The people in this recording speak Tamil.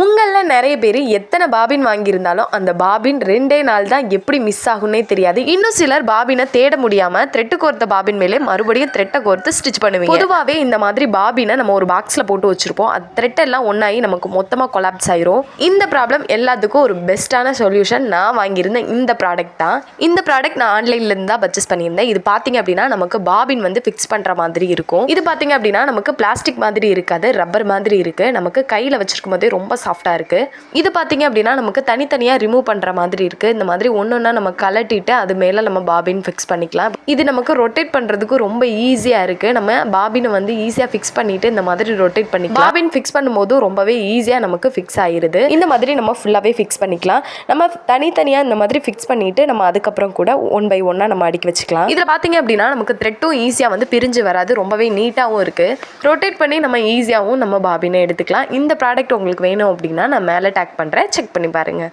உங்களில் நிறைய பேர் எத்தனை பாபின் வாங்கியிருந்தாலும் அந்த பாபின் 2 நாள் தான் எப்படி மிஸ் ஆகும்னே தெரியாது. இன்னும் சிலர் பாபினை தேட முடியாமல் த்ரெட்டு கோர்த்த பாபின் மேலே மறுபடியும் த்ரெட்டை கோர்த்து ஸ்டிச் பண்ணுவீங்க. பொதுவாகவே இந்த மாதிரி பாபினை நம்ம ஒரு பாக்ஸில் போட்டு வச்சுருப்போம். அது த்ரெட்டெல்லாம் ஒன்றாகி நமக்கு மொத்தமாக கொலாப்ஸ் ஆயிரும். இந்த ப்ராப்ளம் எல்லாத்துக்கும் ஒரு பெஸ்ட்டான சொல்யூஷன் நான் வாங்கியிருந்தேன் இந்த ப்ராடக்ட் தான். இந்த ப்ராடக்ட் நான் ஆன்லைன்லேருந்து தான் பர்ச்சேஸ் பண்ணியிருந்தேன். இது பார்த்தீங்க அப்படின்னா நமக்கு பாபின் வந்து ஃபிக்ஸ் பண்ணுற மாதிரி இருக்கும். இது பார்த்தீங்க அப்படின்னா நமக்கு பிளாஸ்டிக் மாதிரி இருக்காது, ரப்பர் மாதிரி இருக்குது. நமக்கு கையில் வச்சிருக்கும் போதே ரொம்ப சாஃப்டாக இருக்குது. இது பார்த்தீங்க அப்படின்னா நமக்கு தனித்தனியாக ரிமூவ் பண்ணுற மாதிரி இருக்குது. இந்த மாதிரி ஒன்றா நம்ம கலட்டிட்டு அது மேலே நம்ம பாபின் ஃபிக்ஸ் பண்ணிக்கலாம். இது நமக்கு ரொட்டேட் பண்ணுறதுக்கு ரொம்ப ஈஸியாக இருக்குது. நம்ம பாபினை வந்து ஈஸியாக ஃபிக்ஸ் பண்ணிவிட்டு இந்த மாதிரி ரொட்டேட் பண்ணிக்கலாம். பாபின் ஃபிக்ஸ் பண்ணும்போது ரொம்பவே ஈஸியாக நமக்கு ஃபிக்ஸ் ஆகிடுது. இந்த மாதிரி நம்ம ஃபுல்லாகவே ஃபிக்ஸ் பண்ணிக்கலாம். நம்ம தனித்தனியாக இந்த மாதிரி ஃபிக்ஸ் பண்ணிவிட்டு நம்ம அதுக்கப்புறம் கூட 1 by 1 நம்ம அடுக்கி வச்சுக்கலாம். இதில் பார்த்தீங்க அப்படின்னா நமக்கு த்ரெட்டும் ஈஸியாக வந்து பிரிஞ்சு வராது, ரொம்பவே நீட்டாகவும் இருக்குது. ரொட்டேட் பண்ணி நம்ம ஈஸியாகவும் நம்ம பாபினை எடுத்துக்கலாம். இந்த ப்ராடக்ட் உங்களுக்கு வேணும் அப்படின்னா நான் மேலே டேக் பண்ணுறேன், செக் பண்ணி பாருங்கள்.